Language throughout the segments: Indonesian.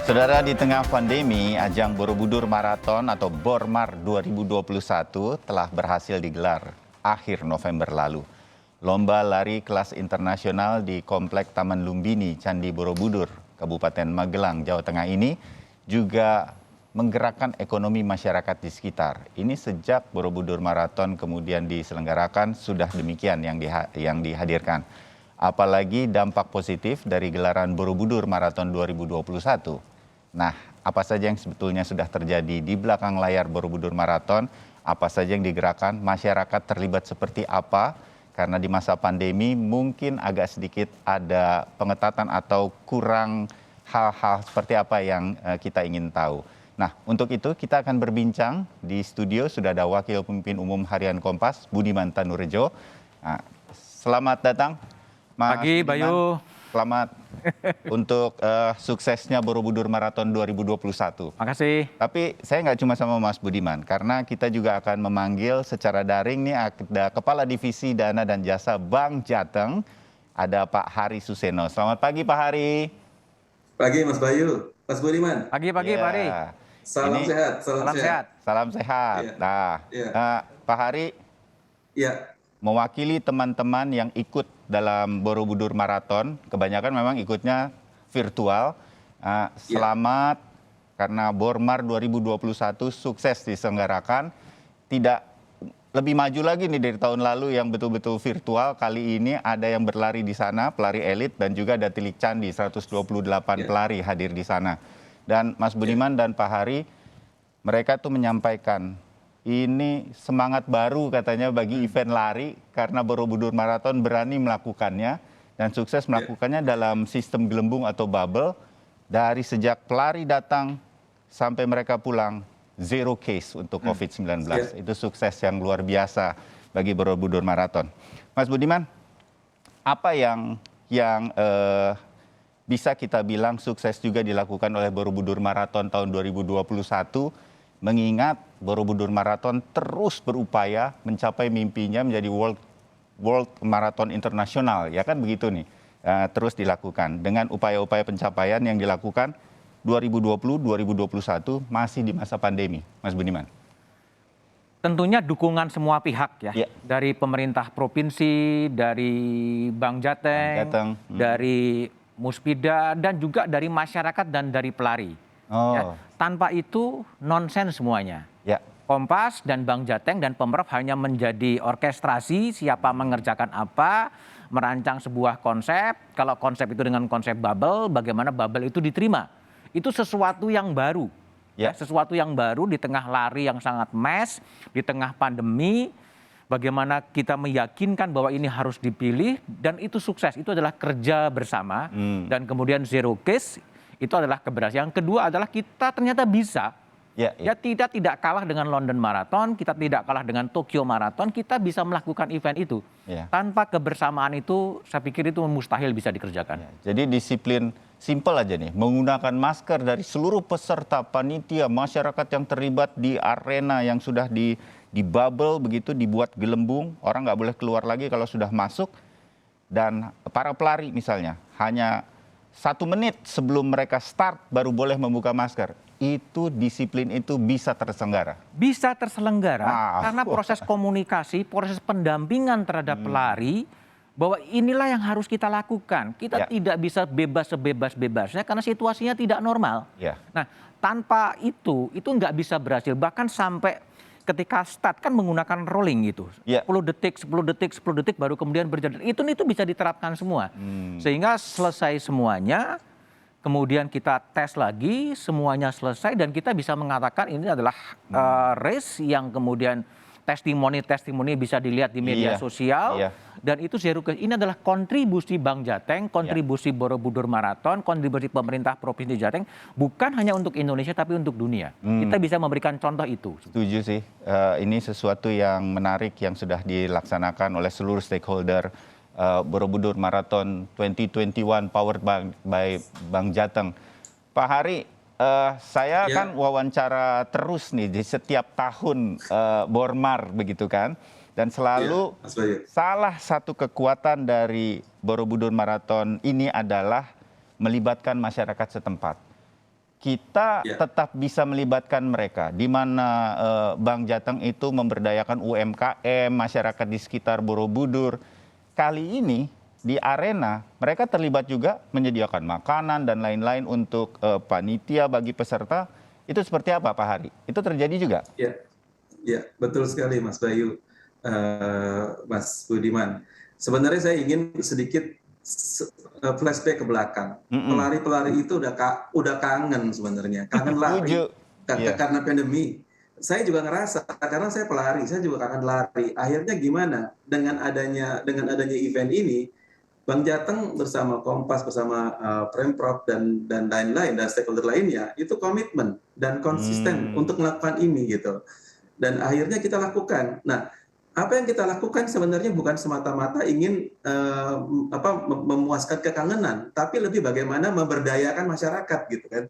Saudara, di tengah pandemi, ajang Borobudur Marathon atau Bormar 2021 telah berhasil digelar akhir November lalu. Lomba lari kelas internasional di Komplek Taman Lumbini, Candi Borobudur, Kabupaten Magelang, Jawa Tengah ini juga menggerakkan ekonomi masyarakat di sekitar. Ini sejak Borobudur Marathon kemudian diselenggarakan, sudah demikian yang dihadirkan. Apalagi dampak positif dari gelaran Borobudur Marathon 2021. Nah, apa saja yang sebetulnya sudah terjadi di belakang layar Borobudur Marathon? Apa saja yang digerakkan? Masyarakat terlibat seperti apa? Karena di masa pandemi mungkin agak sedikit ada pengetatan atau kurang hal-hal seperti apa yang kita ingin tahu. Nah, untuk itu kita akan berbincang. Di studio sudah ada Wakil Pemimpin Umum Harian Kompas, Budiman Tanurejo. Nah, selamat datang, Mas Pagi, Budiman. Bayu. Selamat untuk suksesnya Borobudur Marathon 2021. Makasih. Tapi saya nggak cuma sama Mas Budiman, karena kita juga akan memanggil secara daring nih ada Kepala Divisi Dana dan Jasa Bank Jateng, ada Pak Hari Suseno. Selamat pagi Pak Hari. Pagi Mas Bayu, Mas Budiman. Pagi, Pak Hari. Salam sehat, Salam sehat. Salam sehat. Iya. Nah, Iya. Pak Hari, Ya, mewakili teman-teman yang ikut dalam Borobudur Marathon, kebanyakan memang ikutnya virtual. Selamat karena Bormar 2021 sukses diselenggarakan. Tidak lebih maju lagi nih dari tahun lalu yang betul-betul virtual. Kali ini ada yang berlari di sana, pelari elit, dan juga ada Tilik Candi, 128 pelari hadir di sana. Dan Mas Budiman dan Pak Hari, mereka tuh menyampaikan ini semangat baru katanya bagi event lari karena Borobudur Marathon berani melakukannya dan sukses melakukannya dalam sistem gelembung atau bubble. Dari sejak pelari datang sampai mereka pulang, zero case untuk COVID-19. Itu sukses yang luar biasa bagi Borobudur Marathon. Mas Budiman, apa yang bisa kita bilang sukses juga dilakukan oleh Borobudur Marathon tahun 2021, mengingat Borobudur Marathon terus berupaya mencapai mimpinya menjadi World Marathon Internasional, ya kan begitu nih, terus dilakukan dengan upaya-upaya pencapaian yang dilakukan 2020-2021 masih di masa pandemi, Mas Budiman. Tentunya dukungan semua pihak ya, dari pemerintah provinsi, dari Bank Jateng, dari Muspida, dan juga dari masyarakat dan dari pelari. Ya, tanpa itu nonsens semuanya. Kompas dan Bank Jateng dan Pemprov hanya menjadi orkestrasi siapa mengerjakan apa, merancang sebuah konsep. Kalau konsep itu dengan konsep bubble, bagaimana bubble itu diterima. Itu sesuatu yang baru. Sesuatu yang baru di tengah lari yang sangat mass, di tengah pandemi. Bagaimana kita meyakinkan bahwa ini harus dipilih dan itu sukses. Itu adalah kerja bersama dan kemudian zero case. Itu adalah keberhasilan. Yang kedua adalah kita ternyata bisa. Kita tidak kalah dengan London Marathon, kita tidak kalah dengan Tokyo Marathon, kita bisa melakukan event itu. Tanpa kebersamaan itu, saya pikir itu mustahil bisa dikerjakan. Jadi disiplin simpel aja nih, menggunakan masker dari seluruh peserta, panitia, masyarakat yang terlibat di arena yang sudah di bubble begitu, dibuat gelembung, orang nggak boleh keluar lagi kalau sudah masuk. Dan para pelari misalnya, hanya 1 menit sebelum mereka start baru boleh membuka masker. Itu disiplin itu bisa terselenggara. Bisa terselenggara karena proses komunikasi, proses pendampingan terhadap pelari, bahwa inilah yang harus kita lakukan. Kita tidak bisa bebas sebebas-bebasnya karena situasinya tidak normal. Nah, tanpa itu nggak bisa berhasil. Bahkan sampai ketika start kan menggunakan rolling gitu. 10 detik baru kemudian berjalan. Itu bisa diterapkan semua. Sehingga selesai semuanya, kemudian kita tes lagi, semuanya selesai dan kita bisa mengatakan ini adalah race yang kemudian testimoni bisa dilihat di media sosial. Dan itu zero case. Ini adalah kontribusi Bank Jateng, kontribusi Borobudur Marathon, kontribusi pemerintah Provinsi Jateng, bukan hanya untuk Indonesia tapi untuk dunia. Kita bisa memberikan contoh itu. Setuju sih, ini sesuatu yang menarik yang sudah dilaksanakan oleh seluruh stakeholder Borobudur Marathon 2021 powered by Bank Jateng. Pak Hari, saya kan wawancara terus nih di setiap tahun Bormar begitu kan. Dan selalu salah satu kekuatan dari Borobudur Marathon ini adalah melibatkan masyarakat setempat. kita tetap bisa melibatkan mereka, di mana Bank Jateng itu memberdayakan UMKM, masyarakat di sekitar Borobudur. Kali ini di arena mereka terlibat juga menyediakan makanan dan lain-lain untuk panitia bagi peserta. Itu seperti apa Pak Hari? Itu terjadi juga? Ya, betul sekali Mas Bayu, Mas Budiman. Sebenarnya saya ingin sedikit flashback ke belakang. Pelari-pelari itu udah kangen sebenarnya, kangen lari karena pandemi. Saya juga ngerasa karena saya pelari, saya juga kangen lari. Akhirnya gimana dengan adanya event ini, Bank Jateng bersama Kompas, bersama Pemprov dan lain-lain dan stakeholder lainnya itu komitmen dan konsisten untuk melakukan ini gitu. Dan akhirnya kita lakukan. Nah, apa yang kita lakukan sebenarnya bukan semata-mata ingin memuaskan kekangenan, tapi lebih bagaimana memberdayakan masyarakat gitu kan.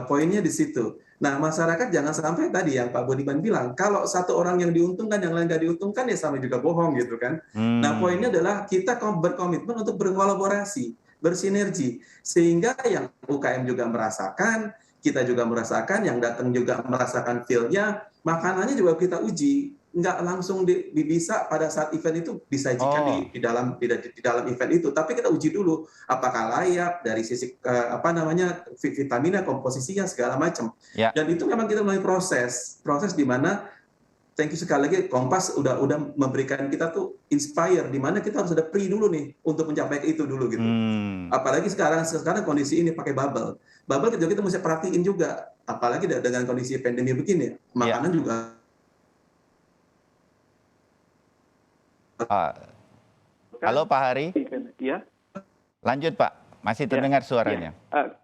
Poinnya di situ. Nah, masyarakat jangan sampai tadi yang Pak Budiman bilang, kalau satu orang yang diuntungkan, yang lain nggak diuntungkan, ya sama juga bohong gitu kan. Nah, poinnya adalah kita berkomitmen untuk berkolaborasi, bersinergi, sehingga yang UKM juga merasakan, kita juga merasakan, yang datang juga merasakan feel-nya, makanannya juga kita uji. Nggak langsung bisa pada saat event itu disajikan di dalam event itu, tapi kita uji dulu apakah layak dari sisi vitaminnya, komposisinya segala macam. Dan itu memang kita mulai proses di mana thank you sekali lagi Kompas udah memberikan kita tuh inspire di mana kita harus ada pre dulu nih untuk mencapai itu dulu gitu. Apalagi sekarang kondisi ini pakai bubble kita mesti perhatiin juga, apalagi dengan kondisi pandemi begini, makanan juga. Halo Pak Hari. Ya. Lanjut Pak, masih terdengar suaranya.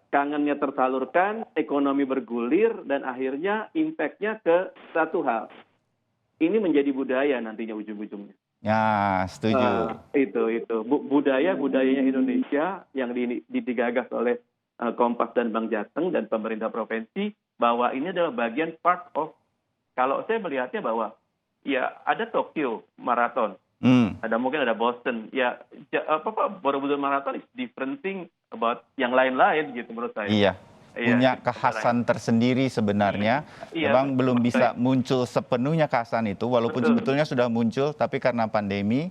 Kangennya tersalurkan, ekonomi bergulir, dan akhirnya impact-nya ke satu hal. Ini menjadi budaya nantinya ujung-ujungnya. Ya, setuju. Budayanya Indonesia yang digagas oleh Kompas dan Bank Jateng dan pemerintah provinsi, bahwa ini adalah bagian part of, kalau saya melihatnya bahwa ya ada Tokyo Marathon. Mungkin ada Boston. Ya, Borobudur Marathon is different thing about yang lain-lain gitu menurut saya. Iya. Punya kekhasan tersendiri sebenarnya. Memang belum bisa muncul sepenuhnya kekhasan itu, walaupun sebetulnya sudah muncul, tapi karena pandemi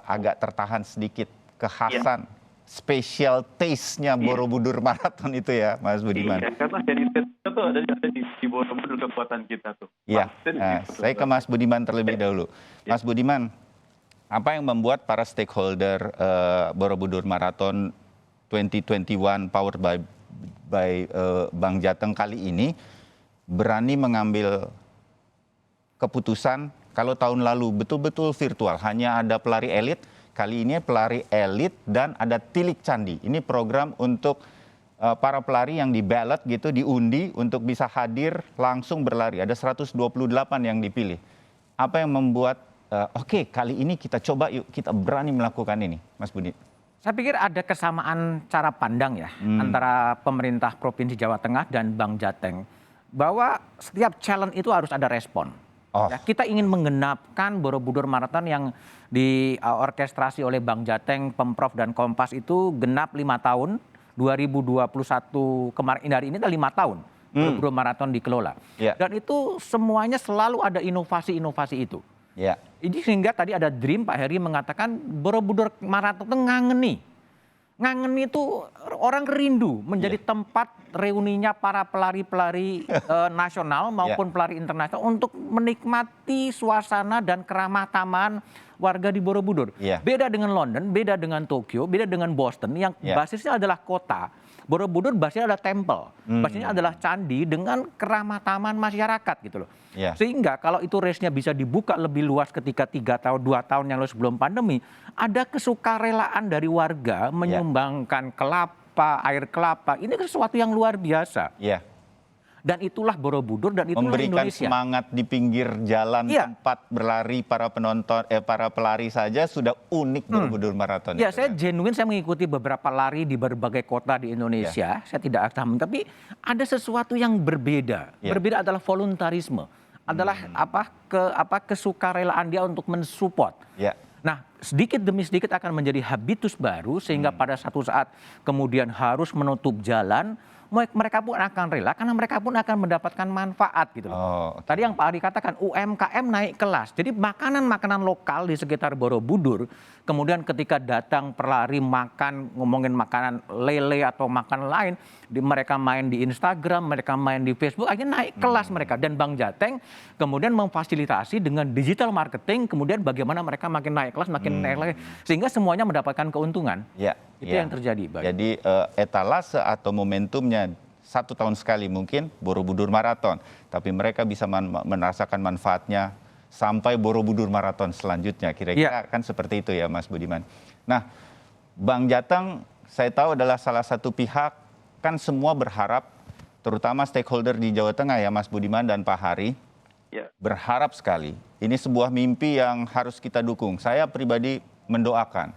agak tertahan sedikit kekhasan. Special taste-nya Borobudur Marathon itu ya, Mas Budiman. Iya, karena heritage itu ada di Borobudur, kekuatan kita tuh. Iya, saya ke Mas Budiman terlebih dahulu. Mas Budiman, apa yang membuat para stakeholder Borobudur Marathon 2021 powered by Bank Jateng kali ini berani mengambil keputusan kalau tahun lalu betul-betul virtual, hanya ada pelari elit, kali ini pelari elit dan ada tilik candi. Ini program untuk para pelari yang di ballot gitu, diundi untuk bisa hadir langsung berlari. Ada 128 yang dipilih. Apa yang membuat oke, kali ini kita coba yuk, kita berani melakukan ini, Mas Budi? Saya pikir ada kesamaan cara pandang ya antara pemerintah Provinsi Jawa Tengah dan Bank Jateng. Bahwa setiap challenge itu harus ada respon. Ya, kita ingin menggenapkan Borobudur Marathon yang diorkestrasi oleh Bank Jateng, Pemprov dan Kompas itu genap 5 tahun. 2021 kemarin hari ini 5 tahun Borobudur Marathon dikelola. Dan itu semuanya selalu ada inovasi-inovasi itu. Ini sehingga tadi ada Dream, Pak Heri mengatakan Borobudur Marathon itu ngangen itu orang rindu menjadi tempat reuninya para pelari-pelari nasional maupun pelari internasional untuk menikmati suasana dan keramah tamahan warga di Borobudur. Beda dengan London, beda dengan Tokyo, beda dengan Boston yang basisnya adalah kota. Borobudur basisnya adalah temple, basisnya adalah candi dengan keramah tamahan masyarakat gitu loh. Sehingga kalau itu race-nya bisa dibuka lebih luas ketika 2 tahun yang lalu sebelum pandemi, ada kesukarelaan dari warga menyumbangkan kelapa, air kelapa. Ini sesuatu yang luar biasa. Dan itulah Borobudur dan itulah memberikan Indonesia. Semangat di pinggir jalan tempat berlari para penonton, para pelari saja sudah unik Borobudur Marathon. Ya, saya genuine, saya mengikuti beberapa lari di berbagai kota di Indonesia. Saya tidak akan, tapi ada sesuatu yang berbeda. Berbeda adalah voluntarisme, adalah kesukarelaan dia untuk mensupport. Nah, sedikit demi sedikit akan menjadi habitus baru sehingga pada satu saat kemudian harus menutup jalan, mereka pun akan rela karena mereka pun akan mendapatkan manfaat gitu loh. Tadi yang Pak Ari katakan UMKM naik kelas. Jadi makanan-makanan lokal di sekitar Borobudur, kemudian ketika datang pelari makan, ngomongin makanan lele atau makan lain, mereka main di Instagram, mereka main di Facebook, akhirnya naik kelas mereka. Dan Bang Jateng kemudian memfasilitasi dengan digital marketing, kemudian bagaimana mereka makin naik kelas, makin naik lagi, sehingga semuanya mendapatkan keuntungan. Itu yang terjadi. Jadi etalase atau momentumnya 1 tahun sekali mungkin Borobudur Marathon, tapi mereka bisa merasakan manfaatnya sampai Borobudur Marathon selanjutnya. Kira-kira kan seperti itu ya Mas Budiman. Nah, Bang Jateng saya tahu adalah salah satu pihak, kan semua berharap, terutama stakeholder di Jawa Tengah ya Mas Budiman dan Pak Hari, berharap sekali. Ini sebuah mimpi yang harus kita dukung. Saya pribadi mendoakan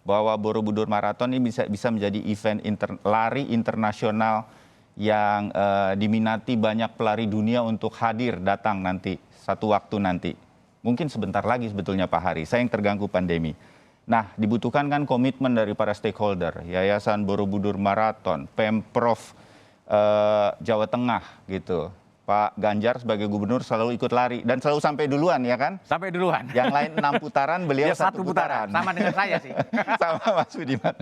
bahwa Borobudur Marathon ini bisa menjadi event lari internasional yang diminati banyak pelari dunia untuk hadir datang nanti, satu waktu nanti. Mungkin sebentar lagi sebetulnya Pak Hari, saya yang terganggu pandemi. Nah, dibutuhkan kan komitmen dari para stakeholder, Yayasan Borobudur Marathon, Pemprov Jawa Tengah gitu. Pak Ganjar sebagai gubernur selalu ikut lari dan selalu sampai duluan ya kan? Sampai duluan. Yang lain 6 putaran, beliau 1 putaran. Sama dengan saya sih. Sama Mas Budiman.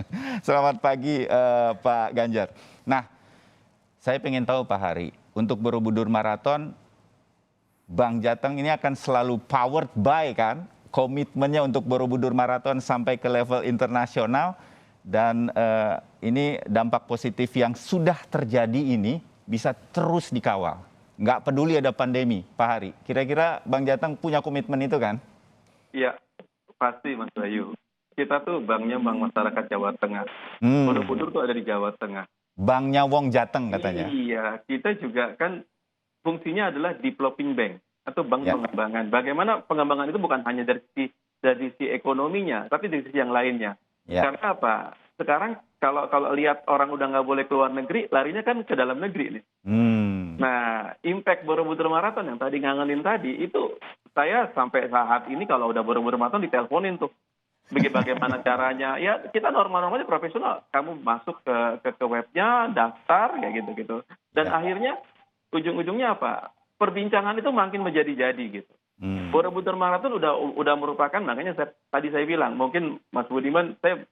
Selamat pagi Pak Ganjar. Nah, saya pengen tahu Pak Hari, untuk Borobudur Marathon, Bang Jateng ini akan selalu powered by kan? Komitmennya untuk Borobudur Marathon sampai ke level internasional, dan ini dampak positif yang sudah terjadi ini bisa terus dikawal. Nggak peduli ada pandemi, Pak Hari. Kira-kira Bang Jateng punya komitmen itu kan? Iya, pasti Mas Bayu. Kita tuh banknya Bank Masyarakat Jawa Tengah. Borobudur tuh ada di Jawa Tengah. Banknya Wong Jateng katanya. Iya, kita juga kan fungsinya adalah developing bank atau bank pengembangan. Bagaimana pengembangan itu bukan hanya dari sisi ekonominya, tapi dari sisi yang lainnya. Karena apa? Sekarang kalau lihat orang udah nggak boleh keluar negeri, larinya kan ke dalam negeri nih. Nah, impact Borobudur Marathon yang tadi ngangenin tadi, itu saya sampai saat ini kalau udah Borobudur Marathon diteleponin tuh. Bagaimana caranya? Ya kita normal-normalnya profesional. Kamu masuk ke webnya, daftar, kayak gitu-gitu. Dan akhirnya ujung-ujungnya apa? Perbincangan itu makin menjadi-jadi gitu. Borobudur Marathon udah merupakan, makanya tadi saya bilang, mungkin Mas Budiman, saya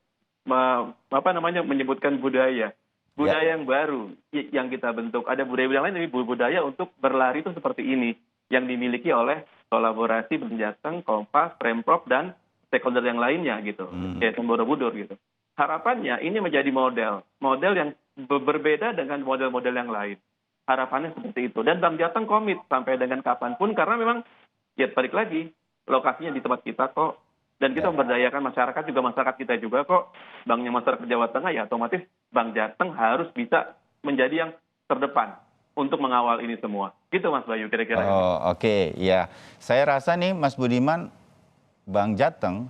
menyebutkan budaya yang baru yang kita bentuk. Ada budaya lain, tapi budaya untuk berlari itu seperti ini yang dimiliki oleh kolaborasi Bang Jateng, Kompas, Pemprov dan stakeholder yang lainnya gitu, kayak Borobudur gitu. Harapannya ini menjadi model yang berbeda dengan model-model yang lain. Harapannya seperti itu. Dan Bang Jateng komit sampai dengan kapanpun, karena memang ya balik lagi lokasinya di tempat kita kok. Dan kita memberdayakan masyarakat juga, masyarakat kita juga kok. Banknya masyarakat Jawa Tengah, ya otomatis Bang Jateng harus bisa menjadi yang terdepan untuk mengawal ini semua. Gitu Mas Bayu kira-kira. Oke. Ya. Saya rasa nih Mas Budiman, Bang Jateng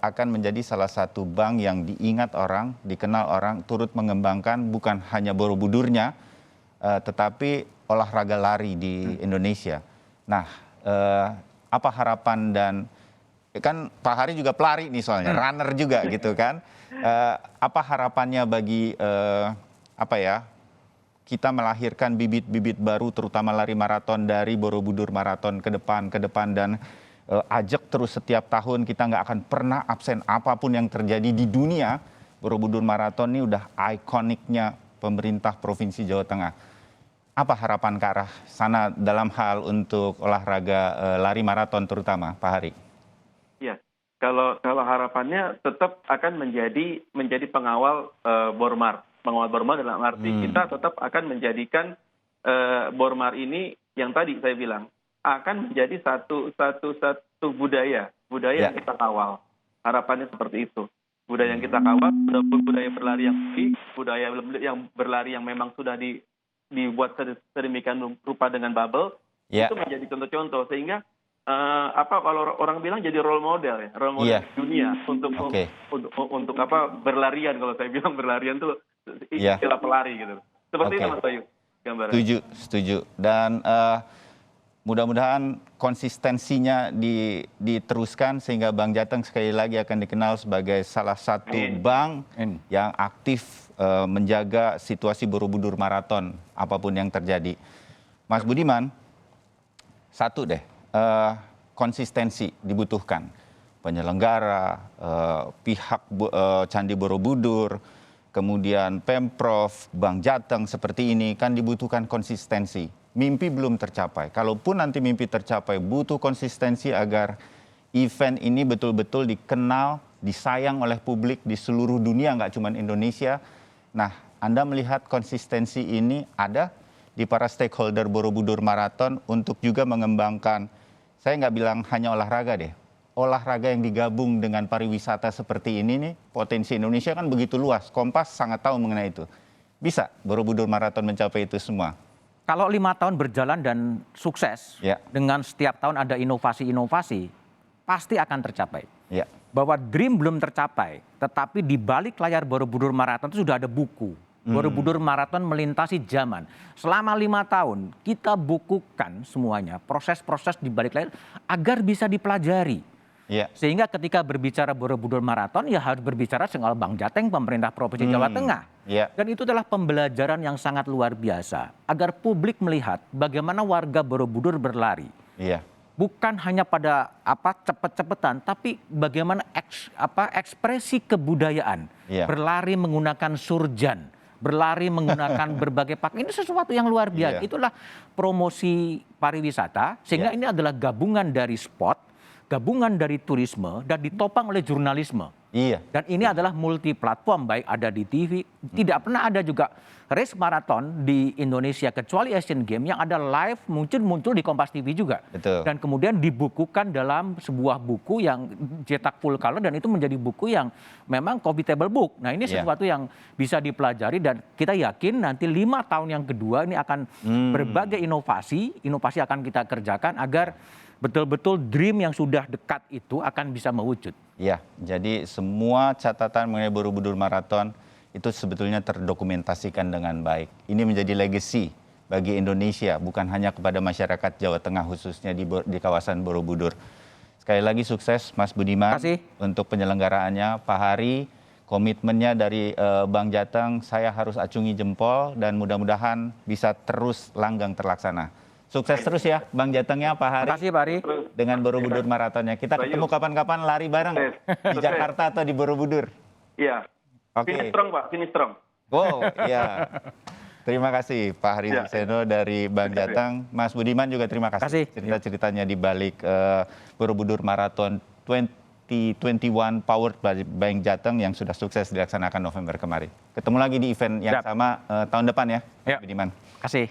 akan menjadi salah satu bank yang diingat orang, dikenal orang, turut mengembangkan bukan hanya Borobudurnya, tetapi olahraga lari di Indonesia. Nah, apa harapan dan kan Pak Hari juga pelari nih soalnya, runner juga gitu kan. Apa harapannya bagi kita melahirkan bibit-bibit baru, terutama lari maraton dari Borobudur Marathon ke depan dan ajak terus setiap tahun, kita nggak akan pernah absen apapun yang terjadi di dunia. Borobudur Marathon ini udah ikoniknya pemerintah Provinsi Jawa Tengah. Apa harapan ke arah sana dalam hal untuk olahraga lari maraton terutama, Pak Hari? Ya, kalau harapannya tetap akan menjadi pengawal Bormar. Pengawal Bormar dalam arti kita tetap akan menjadikan Bormar ini yang tadi saya bilang akan menjadi satu budaya yang kita kawal. Harapannya seperti itu. Budaya yang kita kawal, budaya berlari yang baik, budaya yang berlari yang memang sudah dibuat sedemikian rupa dengan bubble, itu menjadi contoh-contoh sehingga kalau orang bilang jadi role model dunia untuk berlarian. Kalau saya bilang berlarian tuh istilah pelari gitu. Seperti itu Mas Bayu gambaran. Setuju. Dan mudah-mudahan konsistensinya diteruskan sehingga Bang Jateng sekali lagi akan dikenal sebagai salah satu bank yang aktif menjaga situasi Borobudur Marathon apapun yang terjadi. Mas Budiman, satu deh, konsistensi dibutuhkan. Penyelenggara, pihak Candi Borobudur, kemudian Pemprov, Bank Jateng seperti ini kan dibutuhkan konsistensi. Mimpi belum tercapai. Kalaupun nanti mimpi tercapai, butuh konsistensi agar event ini betul-betul dikenal, disayang oleh publik di seluruh dunia, nggak cuma Indonesia. Nah, Anda melihat konsistensi ini ada di para stakeholder Borobudur Marathon untuk juga mengembangkan, saya nggak bilang hanya olahraga deh, olahraga yang digabung dengan pariwisata seperti ini nih, potensi Indonesia kan begitu luas. Kompas sangat tahu mengenai itu. Bisa Borobudur Marathon mencapai itu semua? Kalau 5 tahun berjalan dan sukses, dengan setiap tahun ada inovasi-inovasi, pasti akan tercapai. Bahwa dream belum tercapai, tetapi di balik layar Borobudur Marathon itu sudah ada buku. Borobudur Marathon melintasi zaman. Selama 5 tahun kita bukukan semuanya, proses-proses di balik layar agar bisa dipelajari. Sehingga ketika berbicara Borobudur Marathon ya harus berbicara soal Bank Jateng, pemerintah Provinsi Jawa Tengah. Dan itu adalah pembelajaran yang sangat luar biasa agar publik melihat bagaimana warga Borobudur berlari. Bukan hanya pada cepet-cepetan, tapi bagaimana ekspresi kebudayaan. Berlari menggunakan surjan, berlari menggunakan berbagai pakaian, ini sesuatu yang luar biasa. Itulah promosi pariwisata, sehingga ini adalah gabungan dari sport, gabungan dari turisme, dan ditopang oleh jurnalisme. Dan ini adalah multi platform, baik ada di TV, tidak pernah ada juga race marathon di Indonesia kecuali Asian Games yang ada live muncul di Kompas TV juga. Dan kemudian dibukukan dalam sebuah buku yang cetak full color dan itu menjadi buku yang memang coffee-table book. Nah ini sesuatu yang bisa dipelajari dan kita yakin nanti 5 tahun yang kedua ini akan berbagai inovasi akan kita kerjakan agar betul-betul dream yang sudah dekat itu akan bisa mewujud. Jadi semua catatan mengenai Borobudur Marathon itu sebetulnya terdokumentasikan dengan baik. Ini menjadi legacy bagi Indonesia, bukan hanya kepada masyarakat Jawa Tengah khususnya di kawasan Borobudur. Sekali lagi sukses Mas Budiman untuk penyelenggaraannya. Pak Hari, komitmennya dari Bank Jateng saya harus acungi jempol dan mudah-mudahan bisa terus langgang terlaksana. Sukses terus ya Bang Jatengnya Pak Hari. Terima kasih Pak Hari. Dengan Borobudur Marathonnya. Kita ketemu kapan-kapan lari bareng di Jakarta atau di Borobudur. Finish strong Pak, finish strong. Wow, terima kasih Pak Hari Seno dari Bank Jateng. Mas Budiman juga terima kasih cerita-ceritanya di balik Borobudur Marathon 2021 powered by Bank Jateng yang sudah sukses dilaksanakan November kemarin. Ketemu lagi di event yang sama tahun depan ya, Budiman. Terima kasih.